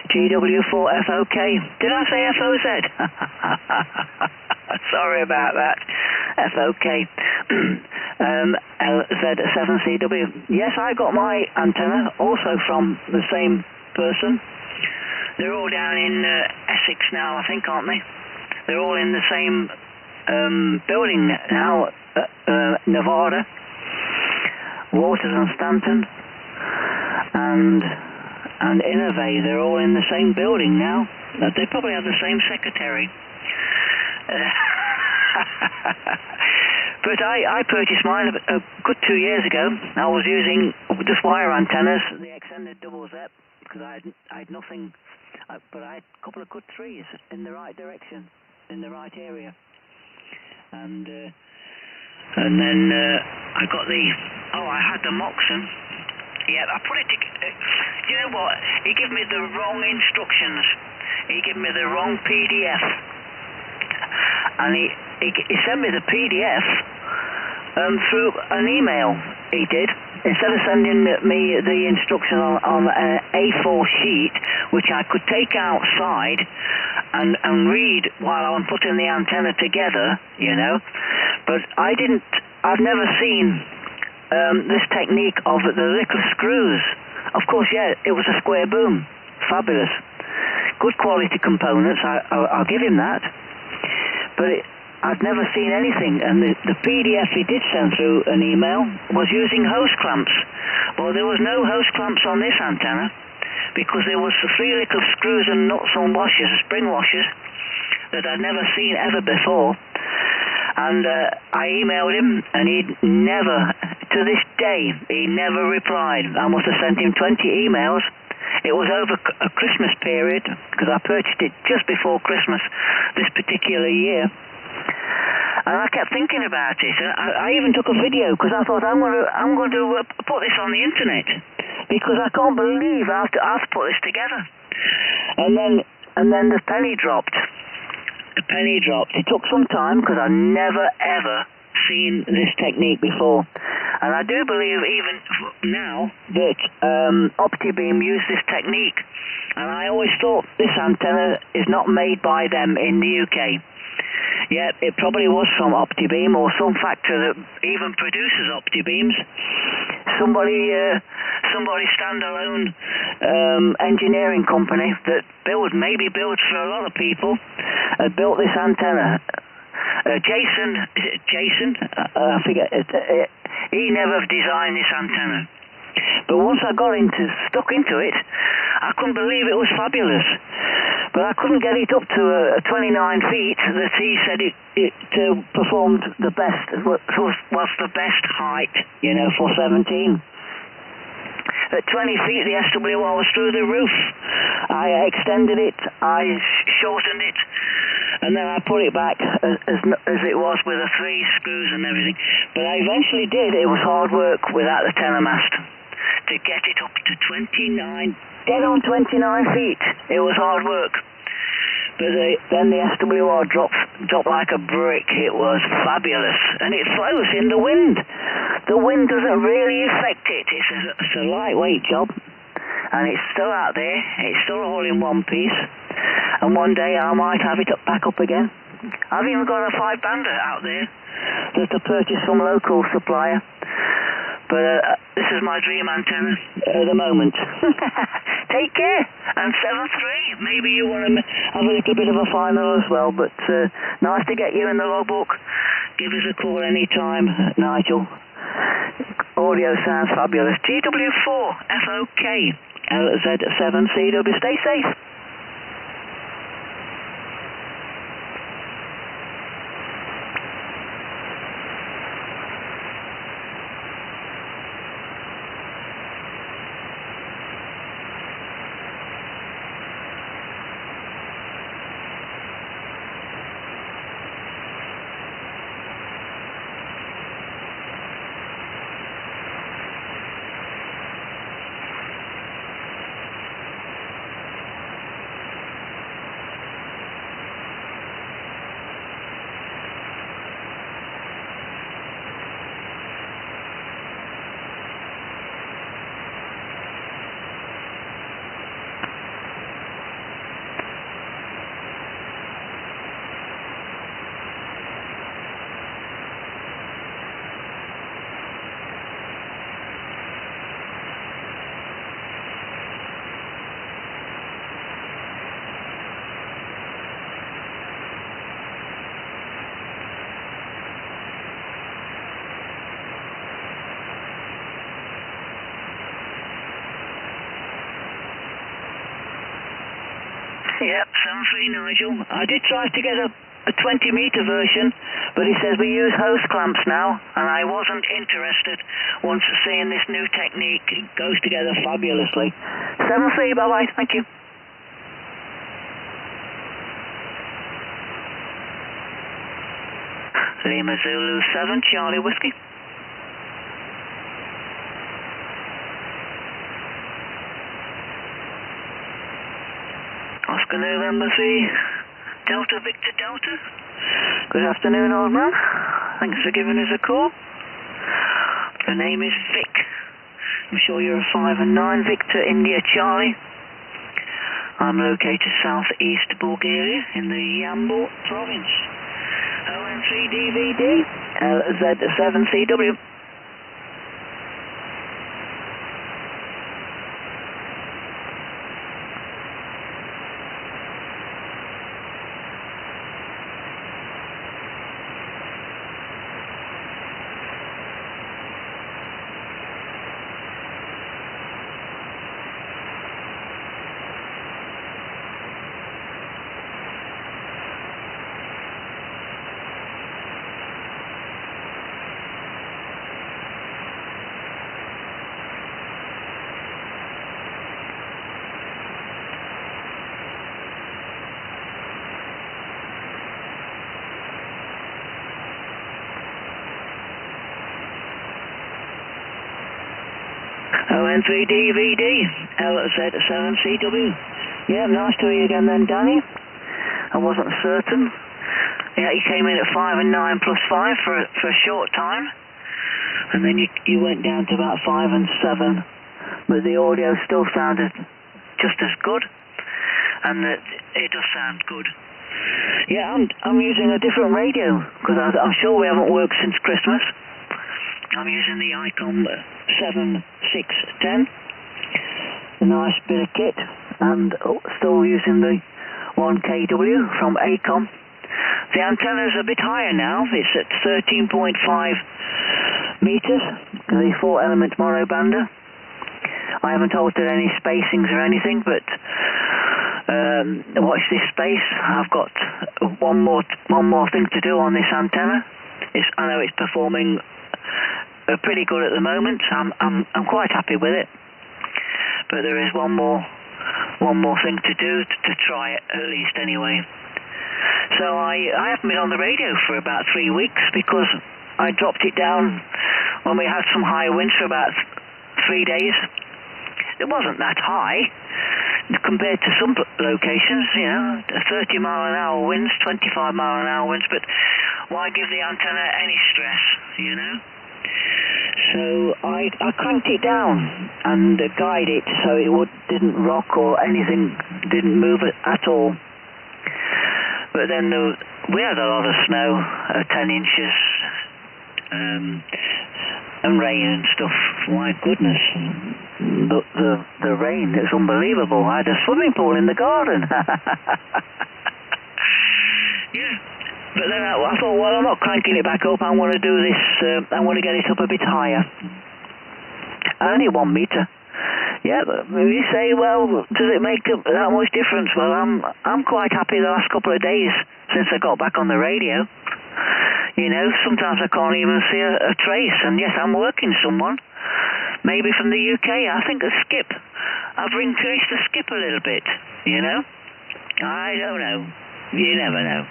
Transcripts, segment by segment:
GW4FOK. Did I say FOZ? Sorry about that. FOK. LZ7CW. Yes, I got my antenna also from the same person. They're all down in Essex now, I think, aren't they? They're all in the same building now, Nevada, Waters and Stanton, and M0AOV. They're all in the same building now. They probably have the same secretary. But I purchased mine a good 2 years ago. I was using just wire antennas, the extended double ZEP, because I had nothing, but I had a couple of good trees in the right direction, in the right area. And then I got I had the Moxon. Yeah, I put it together. You know what? He gave me the wrong instructions. He gave me the wrong PDF. And he sent me the PDF through an email. He did. Instead of sending me the instruction on an A4 sheet, which I could take outside and read while I'm putting the antenna together, you know. But I've never seen this technique of the little screws. Of course, yeah, it was a square boom. Fabulous. Good quality components, I'll give him that. But I've never seen anything, and the PDF he did send through an email was using hose clamps. Well, there was no hose clamps on this antenna, because there was 3 little screws and nuts and washers, spring washers, that I'd never seen ever before. And I emailed him, and he'd never, to this day, he never replied. I must have sent him 20 emails. It was over a Christmas period, because I purchased it just before Christmas this particular year. And I kept thinking about it. I even took a video, because I thought I'm going to put this on the internet, because I can't believe I have to put this together. And then the penny dropped. The penny dropped. It took some time, because I've never ever seen this technique before. And I do believe even now that OptiBeam use this technique. And I always thought this antenna is not made by them in the UK. Yeah, it probably was from OptiBeam or some factory that even produces OptiBeams. Somebody standalone engineering company that maybe builds for a lot of people, built this antenna. Jason, I forget, he never designed this antenna. But once I got stuck into it, I couldn't believe it was fabulous. But I couldn't get it up to 29 feet that he said it performed the best, was the best height, you know, for 17. At 20 feet, the SWR was through the roof. I extended it, I shortened it, and then I put it back as it was with the 3 screws and everything. But I eventually did. It was hard work without the tenor mast to get it up to 29, dead on 29 feet. It was hard work. But then the SWR dropped like a brick. It was fabulous. And it flows in the wind. The wind doesn't really affect it. It's a lightweight job. And it's still out there. It's still all in one piece. And one day I might have it back up again. I've even got a 5-bander out there that I purchased from a local supplier. But this is my dream antenna at the moment. Take care, and 7-3. Maybe you want to have a little bit of a final as well, but nice to get you in the logbook. Give us a call anytime, Nigel. Audio sounds fabulous. GW4FOK LZ7CW. Stay safe. 7-3 Nigel. I did try to get a 20-meter version, but it says we use hose clamps now, and I wasn't interested once seeing this new technique. It goes together fabulously. 7-3, bye-bye, thank you. Lima Zulu 7, Charlie Whiskey. Oscar November 3, Delta Victor Delta. Good afternoon, old man. Thanks for giving us a call. The name is Vic. I'm sure you're a 5 and 9, Victor India Charlie. I'm located southeast Bulgaria in the Yambol province. ON3DVD, LZ7CW. ON3DVD, LZ7CW. Yeah, nice to hear you again then, Danny. I wasn't certain. Yeah, you came in at 5 and 9 plus 5 for a short time. And then you went down to about 5 and 7. But the audio still sounded just as good. And it does sound good. Yeah, I'm using a different radio, because I'm sure we haven't worked since Christmas. I'm using the ICOM 7610, a nice bit of kit, and still using the 1kW from ACOM. The antenna's a bit higher now. It's at 13.5 meters, the 4-element mono bander. I haven't altered any spacings or anything, but watch this space. I've got one more thing to do on this antenna. I know it's performing pretty good at the moment. I'm quite happy with it, but there is one more thing to do to try it, at least anyway. So I haven't been on the radio for about 3 weeks because I dropped it down when we had some high winds for about 3 days. It wasn't that high compared to some locations, 30-mile-an-hour winds, 25-mile-an-hour winds, but why give the antenna any stress, So I cranked it down and guide it so it didn't rock or anything, didn't move at all. But then we had a lot of snow, 10 inches, and rain and stuff. My goodness, the rain, it's unbelievable. I had a swimming pool in the garden. Yeah. But then I thought, well, I'm not cranking it back up. I want to do this. I want to get it up a bit higher. Only 1 meter. Yeah, but you say, well, does it make that much difference? Well, I'm quite happy the last couple of days since I got back on the radio. Sometimes I can't even see a trace. And yes, I'm working someone, maybe from the UK. I think a skip. I've increased the skip a little bit. I don't know. You never know.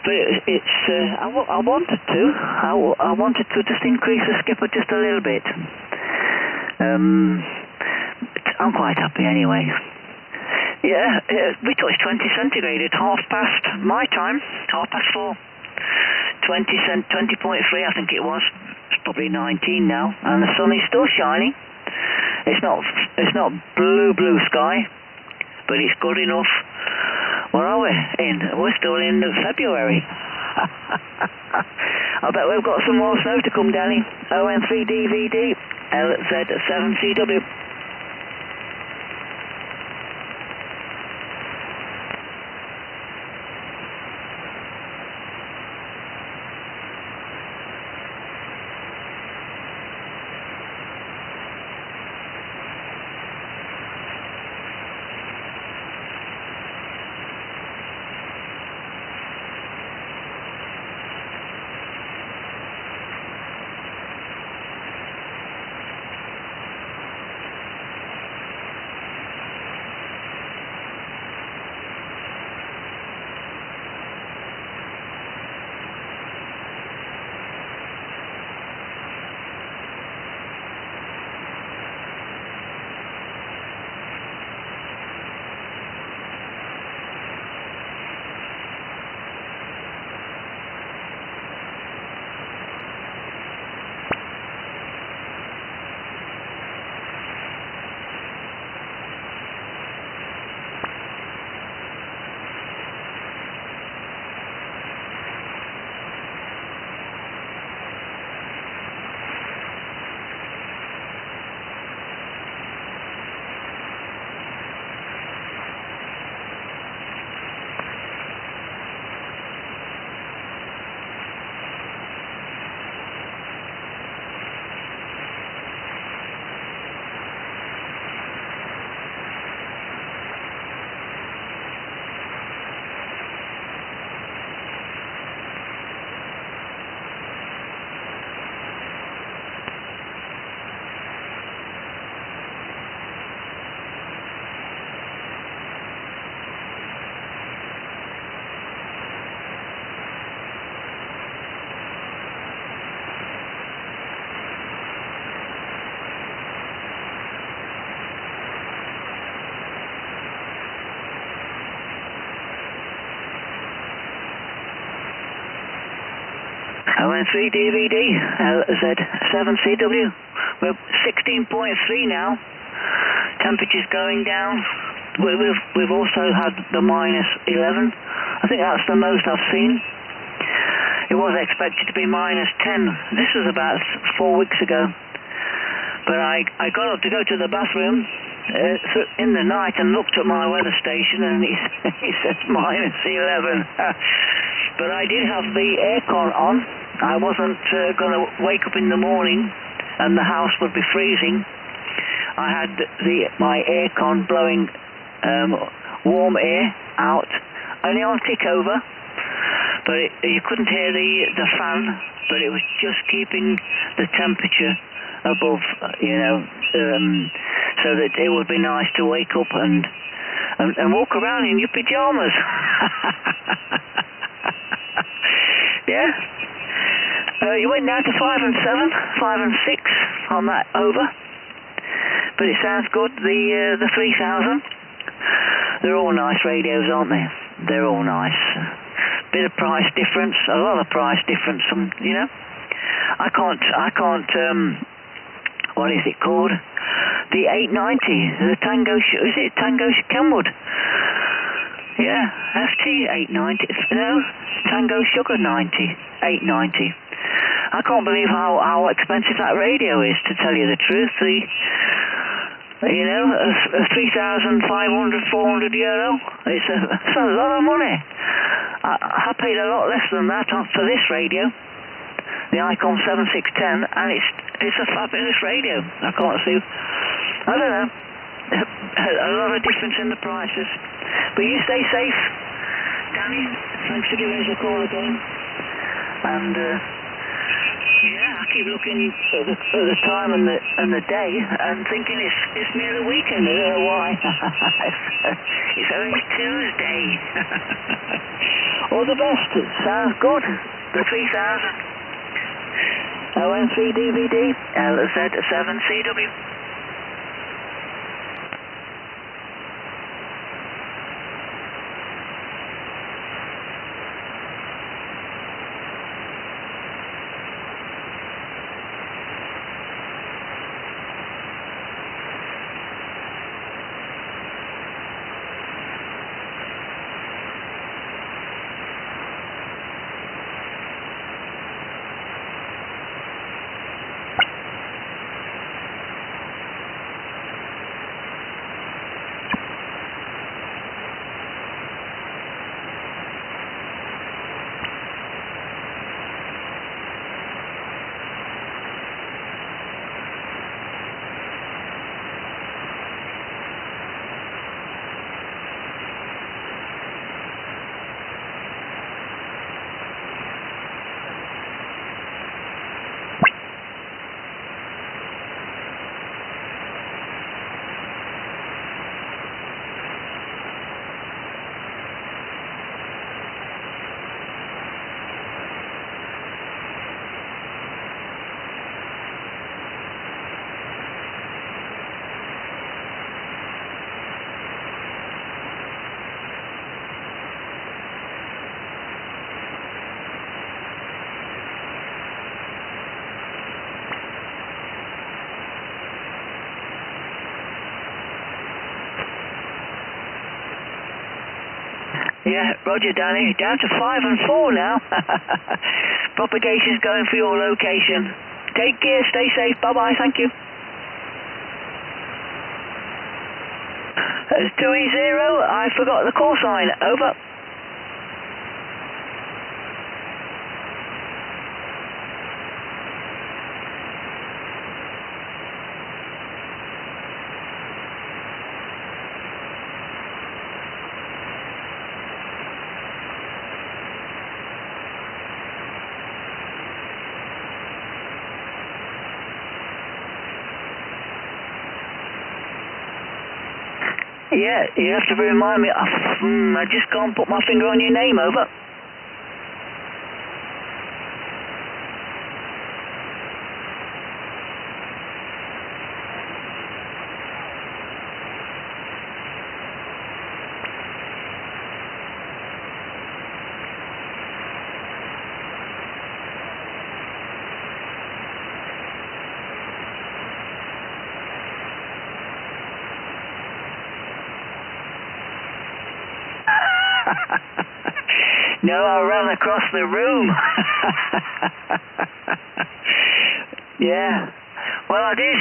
But it's I wanted to. I wanted to just increase the skipper just a little bit. I'm quite happy anyway. Yeah, we touched 20 centigrade at 4:30 my time, 4:30. 20.3 I think it was. It's probably 19 now, and the sun is still shining. It's not blue sky, but it's good enough. Where are we in? We're still in February. I bet we've got some more snow to come, Danny. ON3DVD, LZ7CW. M3DVD, LZ7CW. We're 16.3 now. Temperature's going down. We've also had the -11. I think that's the most I've seen. It was expected to be -10. This was about 4 weeks ago. But I got up to go to the bathroom in the night and looked at my weather station, and he said -11. But I did have the aircon on. I wasn't going to wake up in the morning and the house would be freezing. I had my aircon blowing warm air out, only on tick over, but you couldn't hear the fan, but it was just keeping the temperature above, so that it would be nice to wake up and walk around in your pajamas. Yeah. You went down to 5 and 7, 5 and 6 on that over, but it sounds good. The 3000. They're all nice radios, aren't they? They're all nice. Bit of price difference, a lot of price difference. I can't. What is it called? The 890, the Tango. Is it Tango Kenwood? Yeah, FT 890. No, Tango Sugar 90, 890. I can't believe how expensive that radio is, to tell you the truth. A 3,500, 400 euro. It's a lot of money. I paid a lot less than that for this radio, the Icon 7610, and it's a fabulous radio. I can't see. I don't know. A lot of difference in the prices. But you stay safe, Danny. Thanks for giving us a call again. And yeah, I keep looking at the time and the day and thinking it's near the weekend. I don't know why. It's only Tuesday. All the best. It sounds good. The 3000. OM3DVD, LZ7CW. Yeah, roger, Danny. Down to 5 and 4 now. Propagation's going for your location. Take care, stay safe. Bye-bye, thank you. It's 2E0. I forgot the call sign. Over. Yeah, you have to remind me. I just can't put my finger on your name. Over. No, I ran across the room. Yeah. Well, I did.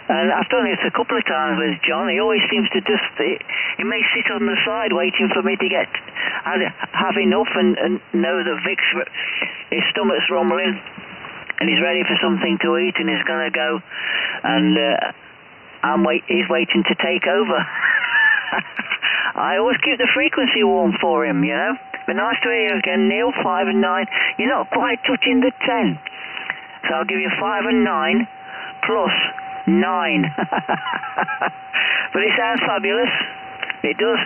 And I've done it a couple of times with John. He always seems to just, he may sit on the side waiting for me to have enough and know that his stomach's rumbling and he's ready for something to eat and he's going to go. And he's waiting to take over. I always keep the frequency warm for him, you know. But nice to hear you again, Neil. 5 and 9. You're not quite touching the 10. So I'll give you 5 and 9 plus 9. But it sounds fabulous. It does.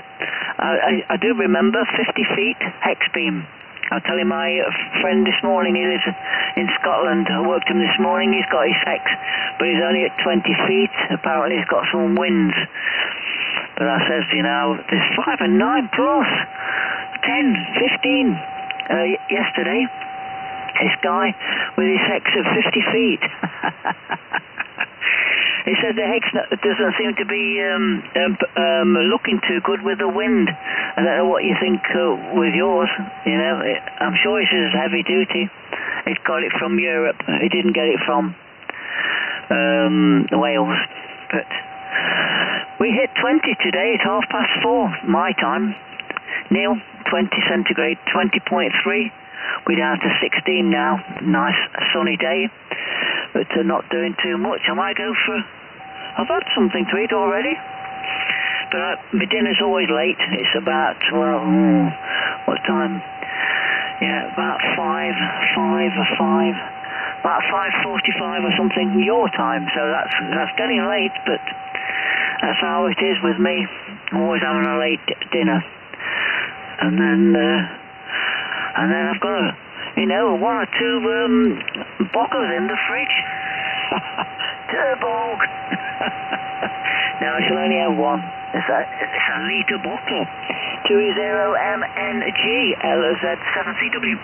I do remember 50 feet hex beam. I was telling my friend this morning, he lives in Scotland. I worked him this morning. He's got his hex, but he's only at 20 feet. Apparently he's got some winds. But I says, you know, there's 5 and 9 plus 10, 15 yesterday. This guy with his hex of 50 feet. He said the hex doesn't seem to be looking too good with the wind. I don't know what you think with yours. You know, I'm sure it's as heavy duty. He's got it from Europe. He didn't get it from Wales. But we hit 20 today at 4:30 my time. Neil, 20 centigrade, 20.3. We're down to 16 now. Nice sunny day, but not doing too much. I might go for. I've had something to eat already, but my dinner's always late. It's about what time? Yeah, about 5, about 5:45 or something your time. So that's getting late, but that's how it is with me. I'm always having a late dinner, and then I've got one or two bottles in the fridge. Turbo. No, I shall only have one. It's a litre bottle. 20MNG LZ7CW.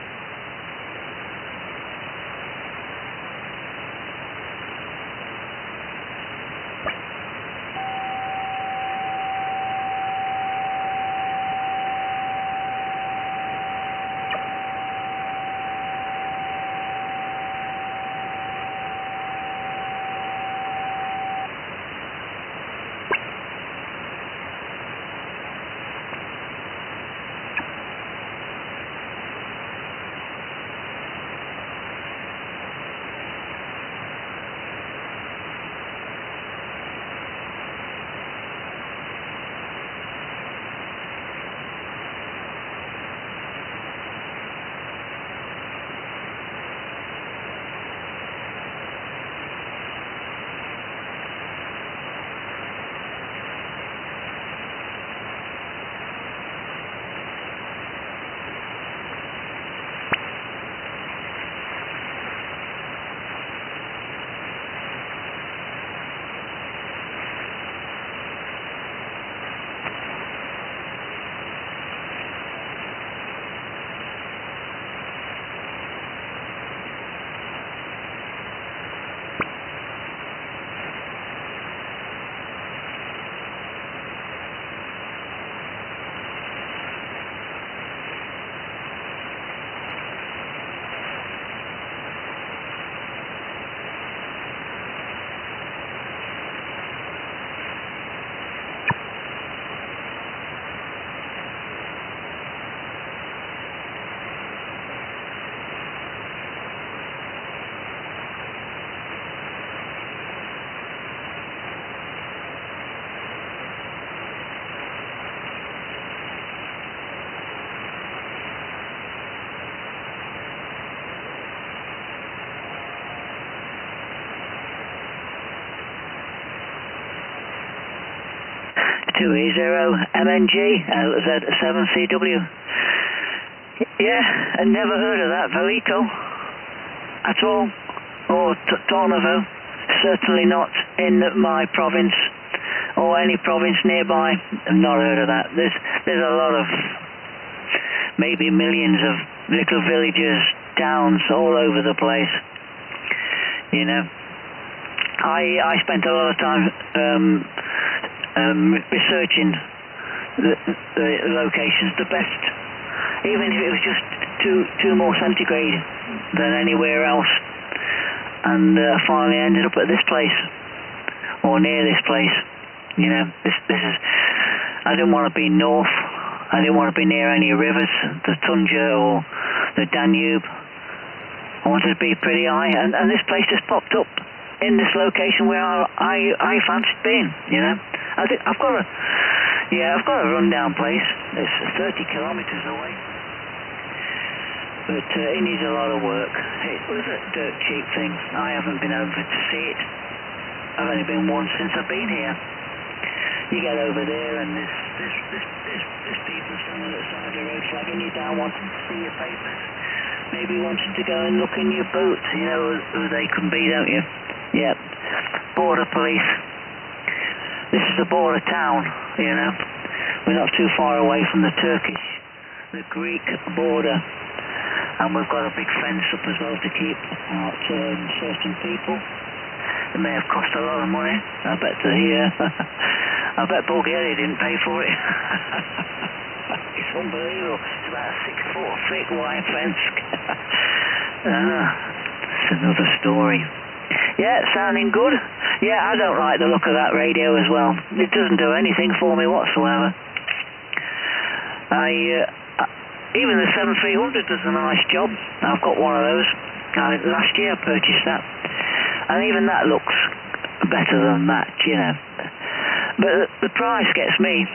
MNG LZ7CW. Yeah, I never heard of that Velito at all, or Tornovo. Certainly not in my province or any province nearby. I've not heard of that. There's a lot of, maybe millions of little villages, towns all over the place. You know, I spent a lot of time researching the locations. The best even if it was just two more centigrade than anywhere else. And I finally ended up at this place, or near this place. You know, this is. I didn't want to be north. I didn't want to be near any rivers, the Tunja or the Danube. I wanted to be pretty high, and this place just popped up in this location where I fancied being. You know, I've got a rundown place. It's 30 kilometers away, but it needs a lot of work. It was a dirt cheap thing. I haven't been over to see it. I've only been once since I've been here. You get over there and there's people standing at the side of the road flagging you down, wanting to see your papers, maybe wanting to go and look in your boot. You know who they can be, don't you? Yeah, border police. This is the border town, you know. We're not too far away from the Turkish, the Greek border, and we've got a big fence up as well to keep out certain people. It may have cost a lot of money. I bet I bet Bulgaria didn't pay for it. It's unbelievable. It's about a 6 foot thick wire fence. It's another story. Yeah, sounding good. Yeah, I don't like the look of that radio as well. It doesn't do anything for me whatsoever. Even the 7300 does a nice job. I've got one of those. Last year I purchased that. And even that looks better than that, you know. But the price gets me.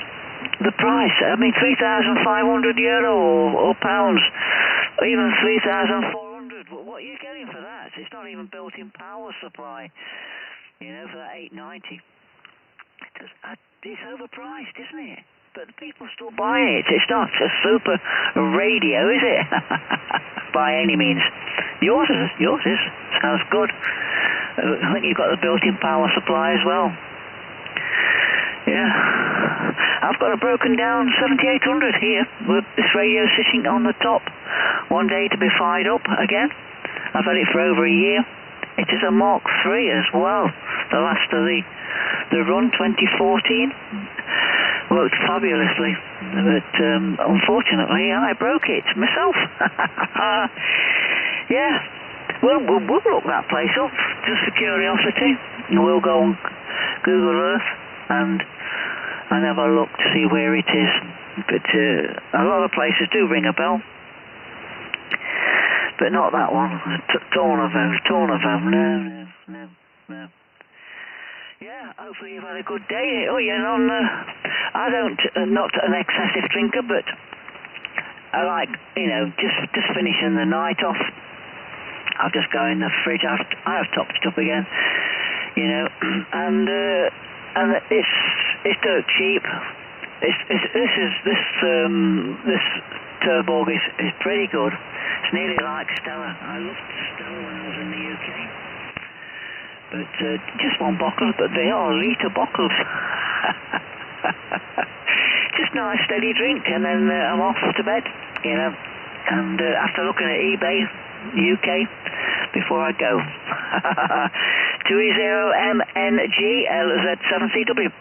The price, I mean, 3,500 euro or pounds, or even 3,400. What are you getting for that? It's not even built-in power supply, you know, for that 890. It's overpriced, isn't it? But people still buy it. It's not a super radio, is it? By any means. Yours is. Sounds good. I think you've got the built-in power supply as well. Yeah. I've got a broken down 7800 here with this radio sitting on the top. One day to be fired up again. I've had it for over a year. It is a Mark III as well. The last of the run, 2014. Worked fabulously. But unfortunately I broke it myself. Yeah. We'll look that place up just for curiosity. We'll go on Google Earth and have a look to see where it is. But a lot of places do ring a bell, but not that one. Tornavo. No. Yeah, hopefully you've had a good day. Oh, you're on. I don't. Not an excessive drinker, but I like, you know, just finishing the night off. I'll just go in the fridge. I have topped it up again, you know, and it's dirt cheap. This Turborg is pretty good. It's nearly like Stella. I loved Stella when I was in the UK. But just one bottle, but they are litre bottles. Just nice steady drink, and then I'm off to bed, you know. And after looking at eBay UK before I go. 20MNGLZ7CW.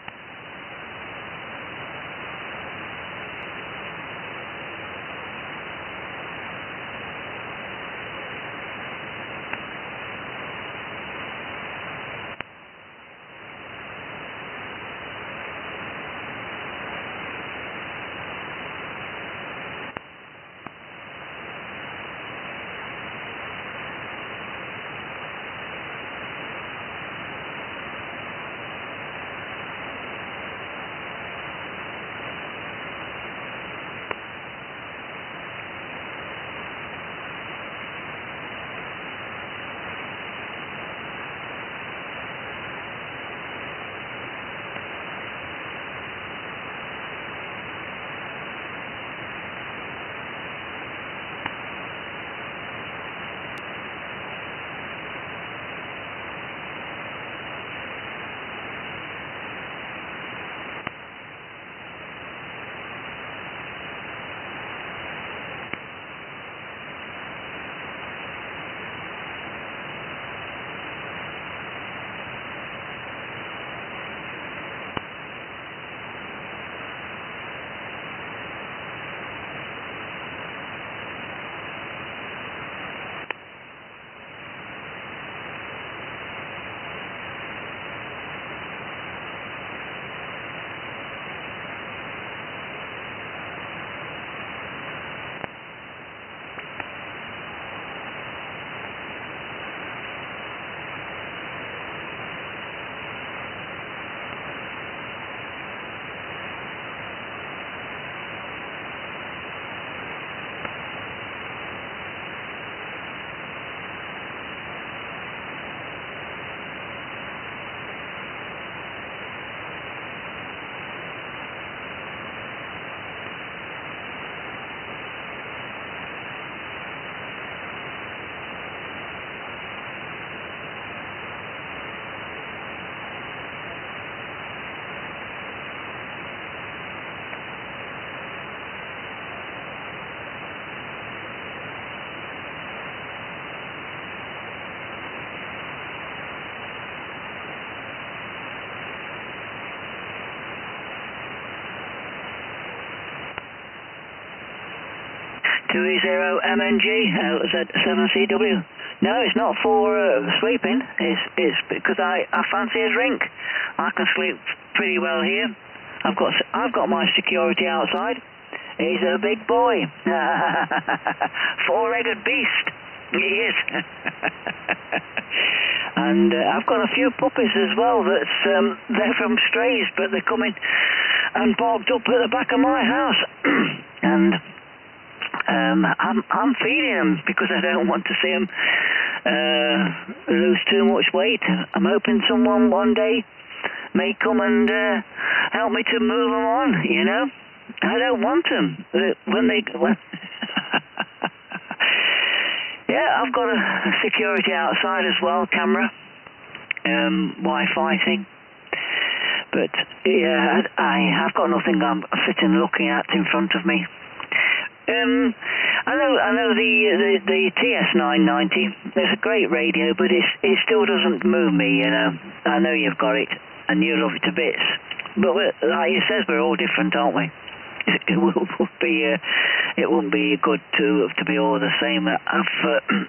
2EZMNG LZ7CW. No, it's not for sleeping. It's because I fancy a drink. I can sleep pretty well here. I've got my security outside. He's a big boy. Four-legged beast. He is. And I've got a few puppies as well. They're from strays, but they're coming and parked up at the back of my house. And I'm feeding them because I don't want to see them lose too much weight. I'm hoping someone one day may come and help me to move them on, you know. I don't want them yeah, I've got a security outside as well, camera, Wi-Fi thing. But yeah, I've got nothing I'm sitting looking at in front of me. I know the TS990. It's a great radio, but it still doesn't move me. You know, I know you've got it and you love it to bits. But like you says, we're all different, aren't we? It wouldn't be good to be all the same, have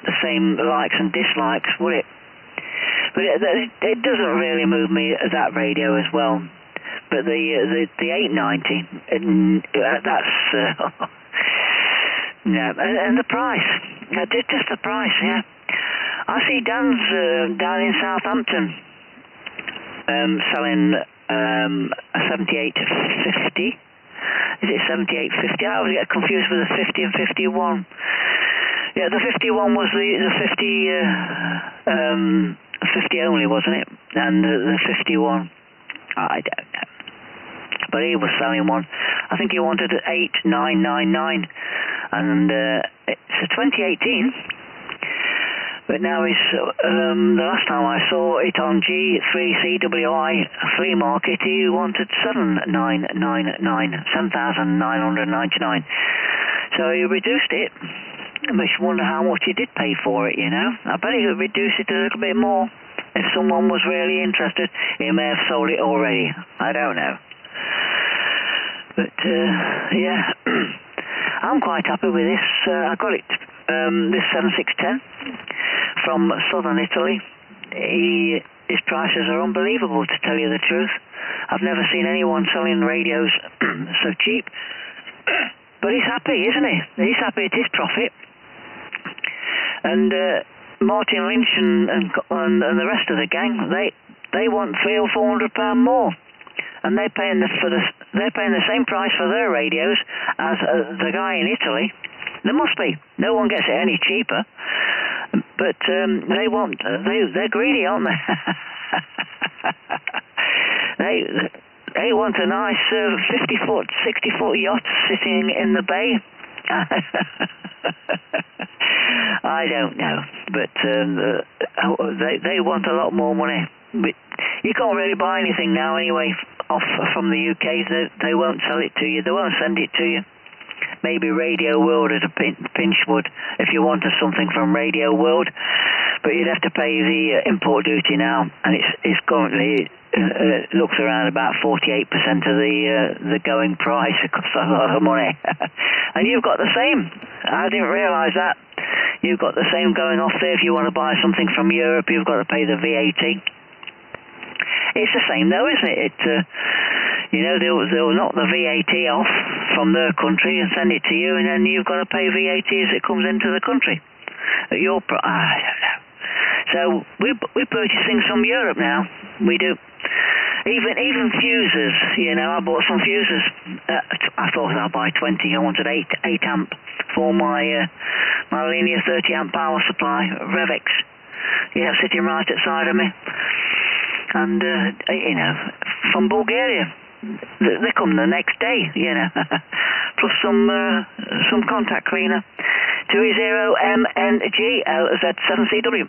the same likes and dislikes, would it? But it doesn't really move me, that radio as well. But the 890, that's yeah, and the price, just the price, yeah. I see Dan's down in Southampton selling a 7850. Is it 7850? I always get confused with the 50 and 51. Yeah, the 51 was the 50 only, wasn't it? And the 51, I don't know. But he was selling one. I think he wanted 8999, and it's a 2018. But now he's the last time I saw it on G3CWI flea market, he wanted 7,999. So he reduced it. It makes you wonder how much he did pay for it, you know. I bet he would reduce it a little bit more. If someone was really interested, he may have sold it already. I don't know. But yeah, I'm quite happy with this. I got it, this 7610 from southern Italy. His prices are unbelievable, to tell you the truth. I've never seen anyone selling radios so cheap. But he's happy, isn't he? He's happy at his profit. And Martin Lynch and the rest of the gang, they want £300 or £400 more, and they're paying the same price for their radios as the guy in Italy. There must be. No one gets it any cheaper. But they're greedy, aren't they? They want a nice 50-foot, 60-foot yacht sitting in the bay. I don't know, but they want a lot more money. But you can't really buy anything now anyway off from the UK. They won't sell it to you. They won't send it to you. Maybe Radio World at a pinch would, if you wanted something from Radio World, but you'd have to pay the import duty now, and it's currently looks around about 48% of the going price. It costs a lot of money. And you've got the same. I didn't realise that. You've got the same going off there. If you want to buy something from Europe, you've got to pay the VAT. It's the same though, isn't it? You know, they'll knock the VAT off from their country and send it to you, and then you've got to pay VAT as it comes into the country. At your I don't know. So we're purchasing from Europe now. We do. Even fuses, you know, I bought some fuses. I thought I'd buy 20. I wanted 8 amp for my linear 30 amp power supply, Revex. Yeah, sitting right outside of me. And, you know, from Bulgaria. They come the next day, you know. Plus some contact cleaner. 2EZMNG LZ7CW.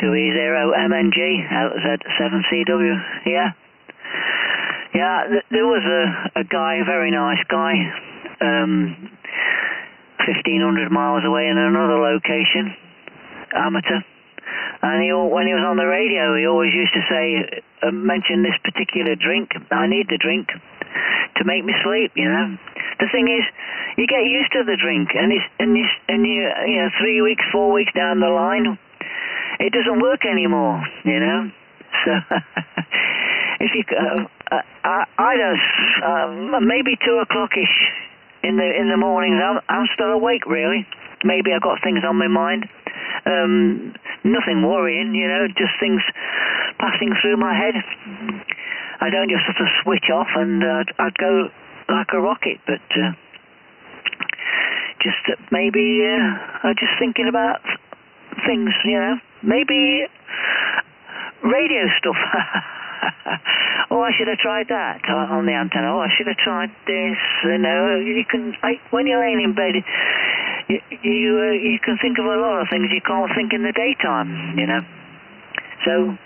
2E0MNG LZ7CW. Yeah. Yeah, there was a guy, a very nice guy, 1,500 miles away in another location, amateur. And when he was on the radio, he always used to say, mention this particular drink. I need the drink to make me sleep, you know. The thing is, you get used to the drink, and you 3 weeks, 4 weeks down the line, it doesn't work anymore, you know. So if you, I don't, maybe 2 o'clock-ish in the mornings, I'm still awake, really. Maybe I've got things on my mind. Nothing worrying, you know, just things passing through my head. I don't just sort of switch off and I'd go like a rocket, but just maybe I'm just thinking about things, you know, maybe radio stuff. Oh, I should have tried that on the antenna. Oh, I should have tried this. You know, when you're laying in bed, you can think of a lot of things you can't think in the daytime, you know. So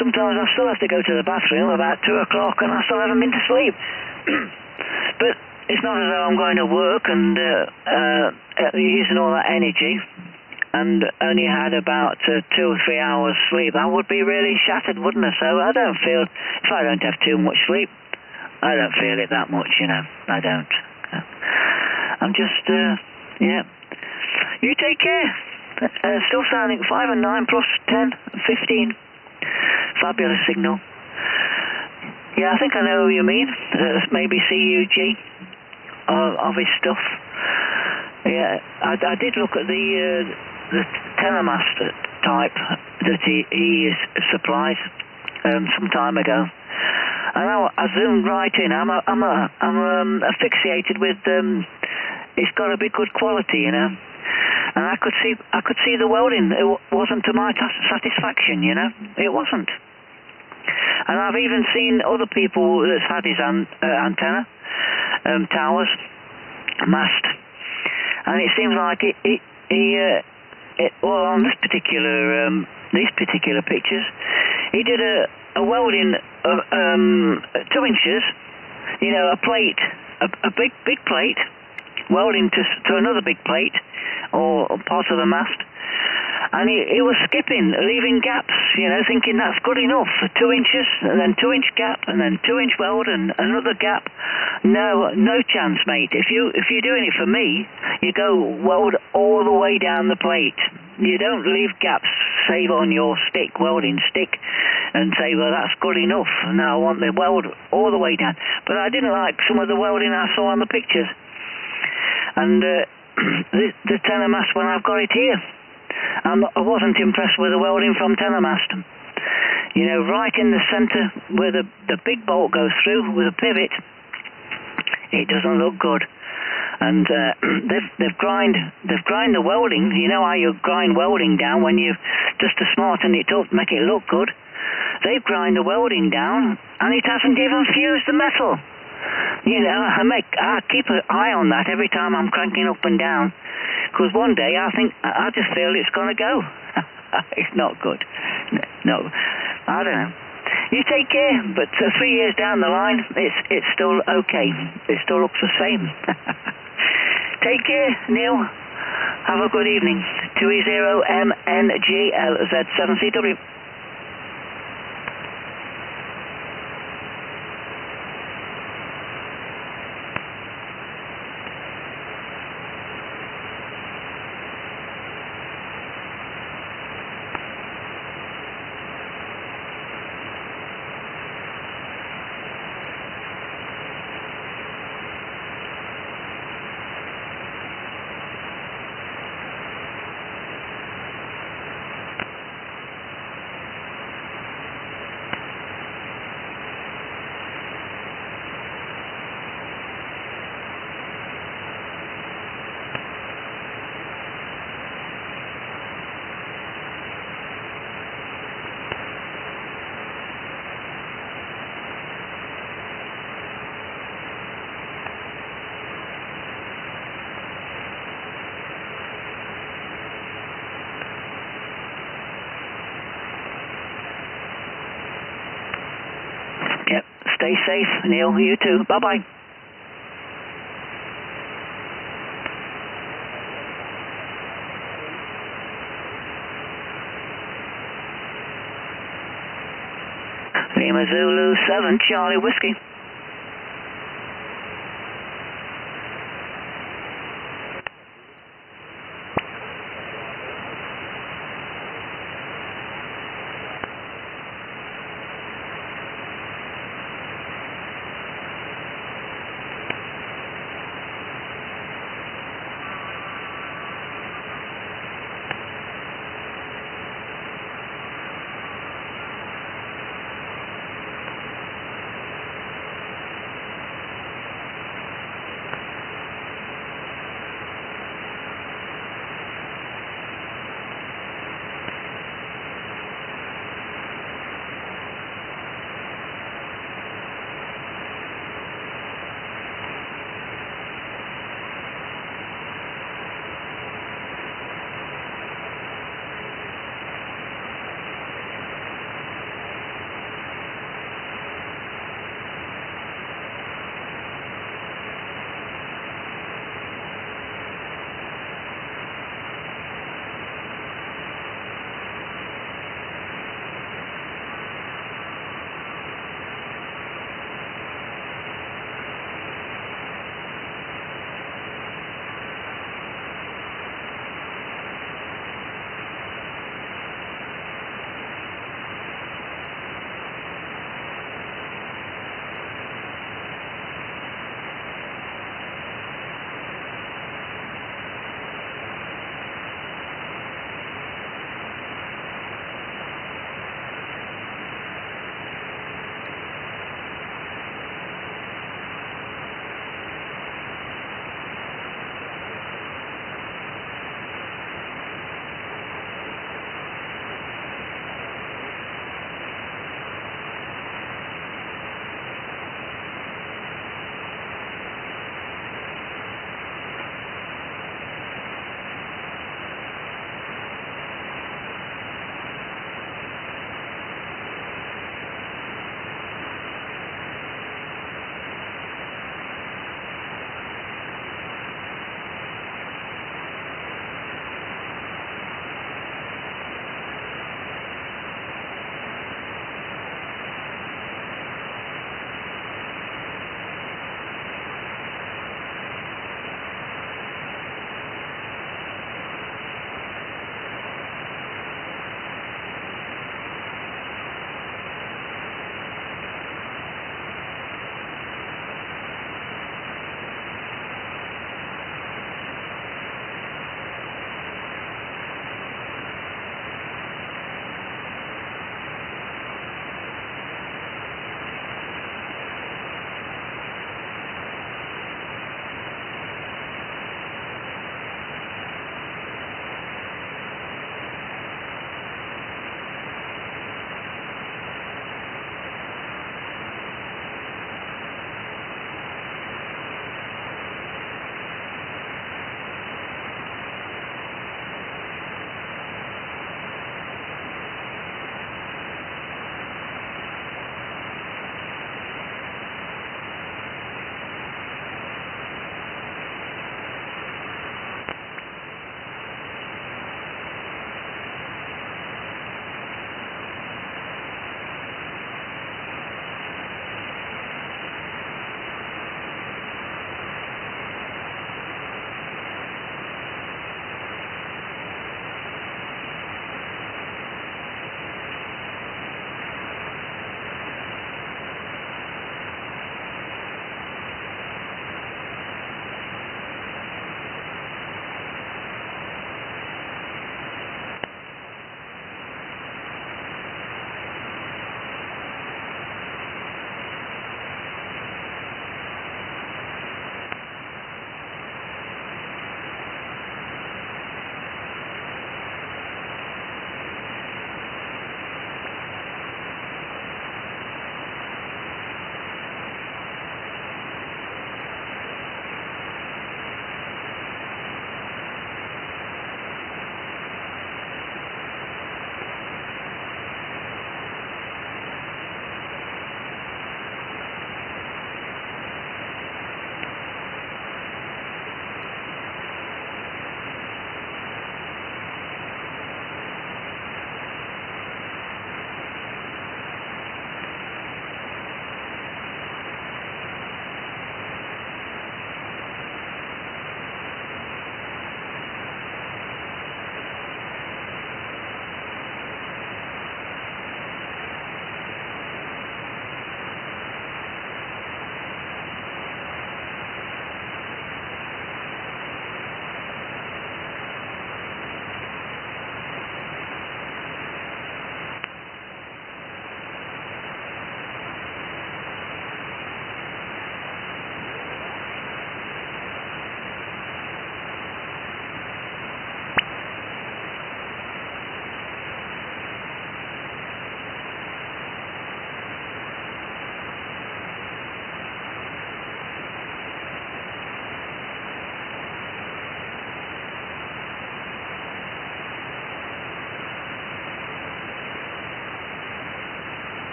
sometimes I still have to go to the bathroom about 2 o'clock and I still haven't been to sleep. But it's not as though I'm going to work and using all that energy and only had about 2 or 3 hours sleep. I would be really shattered, wouldn't I? So I don't feel, if I don't have too much sleep, I don't feel it that much, you know. I don't. I'm just, yeah. You take care. Still sounding 5 and 9 plus 10 and 15. Fabulous signal. Yeah, I think I know who you mean. Maybe CUG of his stuff. Yeah, I did look at the telemast type that he supplied some time ago, and I zoomed right in. I'm asphyxiated with it's got to be good quality, you know. And I could see the welding. It wasn't to my satisfaction, you know. It wasn't. And I've even seen other people that's had his antenna, towers, mast, and it seems like well, on these particular pictures, he did a welding of 2 inches, you know, a plate, a big plate, welding to another big plate or part of the mast, and he was skipping, leaving gaps, you know, thinking that's good enough for 2 inches, and then 2 inch gap, and then 2 inch weld, and another gap. No chance, mate. If you're doing it for me, you go weld all the way down the plate. You don't leave gaps, save on your stick, welding stick, and say, well, that's good enough. Now I want the weld all the way down. But I didn't like some of the welding I saw on the pictures. And the telemast, when I've got it here, I wasn't impressed with the welding from telemast. You know, right in the center where the big bolt goes through with a pivot, it doesn't look good. And they've grind the welding. You know how you grind welding down when you just to smarten it up, make it look good. They've grind the welding down, and it hasn't even fused the metal. You know, I keep an eye on that every time I'm cranking up and down, because one day I just feel it's going to go. It's not good. No, I don't know. You take care, but 3 years down the line, it's still okay. It still looks the same. Take care, Neil. Have a good evening. 2E0MNG LZ7CW. Stay safe, Neil. You too. Bye-bye. Lima Zulu 7, Charlie Whiskey.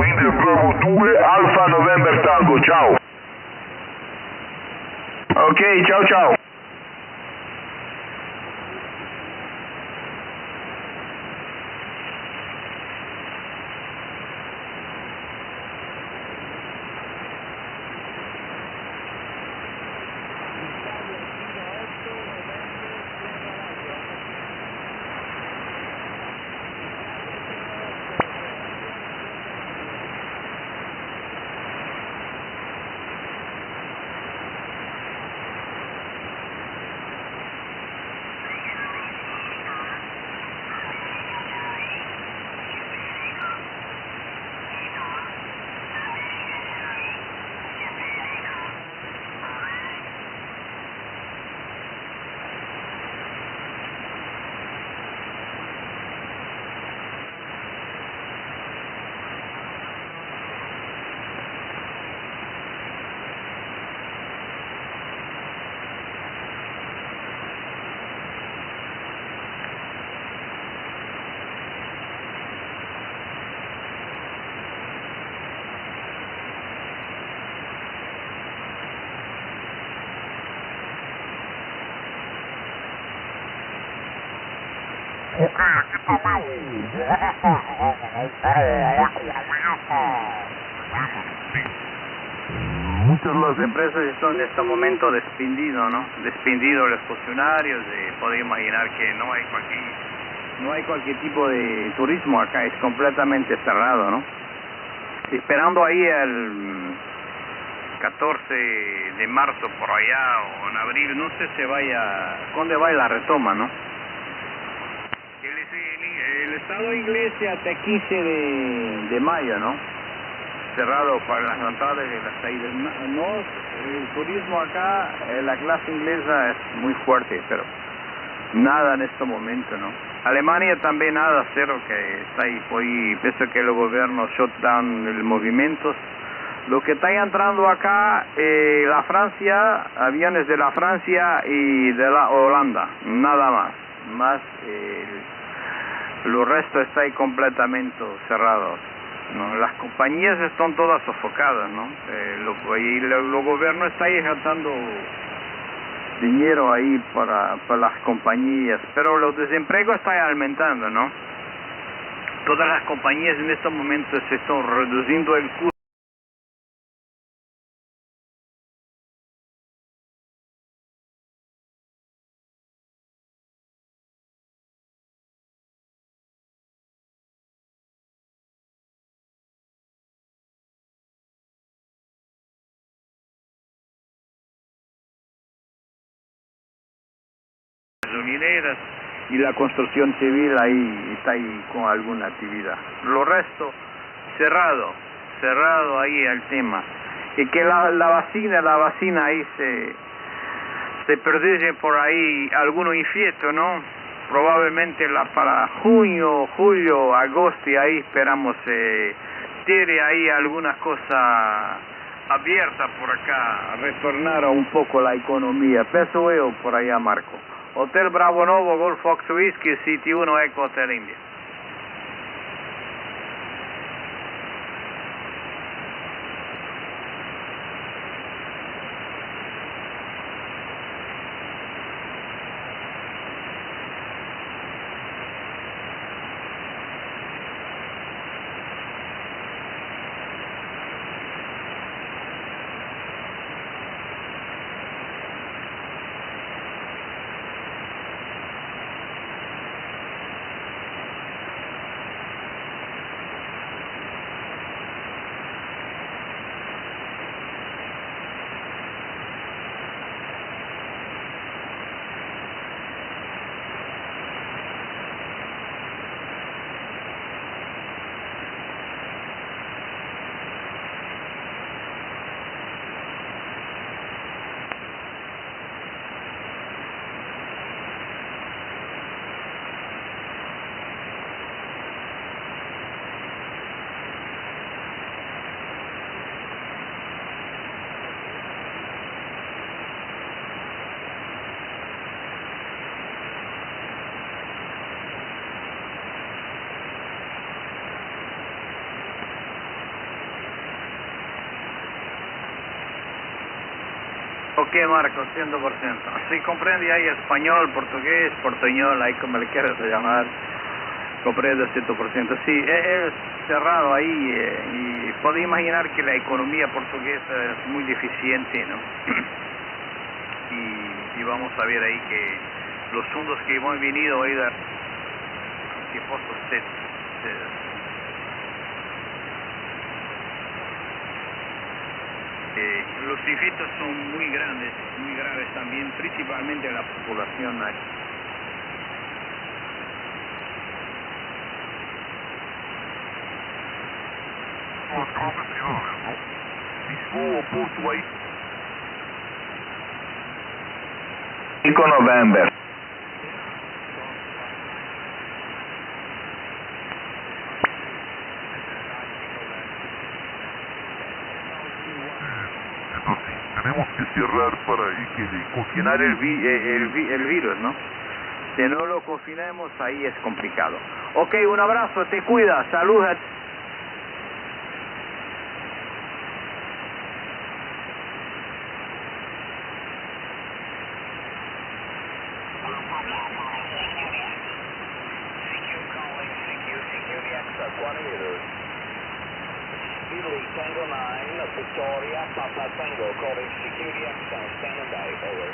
India Bravo 2 Alfa November Tango, ciao. Ok, ciao ciao. Muchas de las empresas están en este momento despidiendo, ¿no? Despidiendo a los funcionarios. Puede imaginar que no hay cualquier tipo de turismo acá, es completamente cerrado, ¿no? Esperando ahí el 14 de marzo por allá o en abril, no sé si cuándo va la retoma, ¿no? El Estado inglés hasta el 15 de mayo, ¿no? Cerrado para las entradas y las salidas. No, el turismo acá, la clase inglesa es muy fuerte, pero nada en este momento, ¿no? Alemania también nada, cero, que está ahí, pienso que el gobierno shut down el movimiento. Lo que está entrando acá, la Francia, aviones de la Francia y de la Holanda, nada más lo resto está ahí completamente cerrados, ¿no? Las compañías están todas sofocadas, ¿no? Y el gobierno está ahí gastando dinero ahí para las compañías, pero los desempleos están aumentando, ¿no? Todas las compañías en este momento se están reduciendo el costo. Gasolineras y la construcción civil ahí está ahí con alguna actividad. Lo resto cerrado ahí el tema. Y que la vacina ahí se produce por ahí algunos infiertos, ¿no? Probablemente para junio, julio, agosto, y ahí esperamos tiene ahí algunas cosas abiertas por acá, retornar un poco la economía. Peso yo por allá, Marco. Hotel Bravo Novo, Golf Fox Whisky, Sitio 1, Eco Hotel India. Ok, Marco, 100%. Sí, comprende ahí español, portugués, portuñol, ahí como le quieras llamar. Comprendo 100%. Sí, es cerrado ahí y puedo imaginar que la economía portuguesa es muy deficiente, ¿no? y vamos a ver ahí que los fondos que hemos venido ahí, que posso ser los efectos son muy grandes, muy graves también, principalmente en la población aquí. Lisboa, Porto aí. 5 November. Tenemos que cerrar para confinar el virus, ¿no? Si no lo confinamos, ahí es complicado. Ok, un abrazo, te cuida, salud a Italy Tango 9, Victoria, Papa Tango, calling security access, stand by, over.